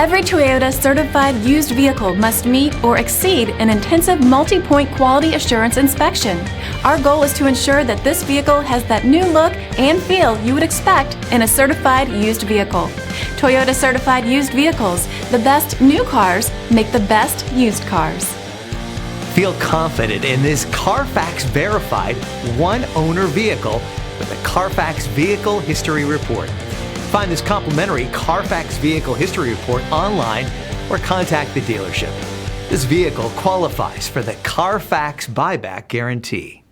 Every Toyota certified used vehicle must meet or exceed an intensive multi-point quality assurance inspection. Our goal is to ensure that this vehicle has that new look and feel you would expect in a certified used vehicle. Toyota certified used vehicles, the best new cars make the best used cars. Feel confident in this Carfax verified one-owner vehicle with the Carfax Vehicle History Report. Find this complimentary Carfax Vehicle History Report online or contact the dealership. This vehicle qualifies for the Carfax Buyback Guarantee.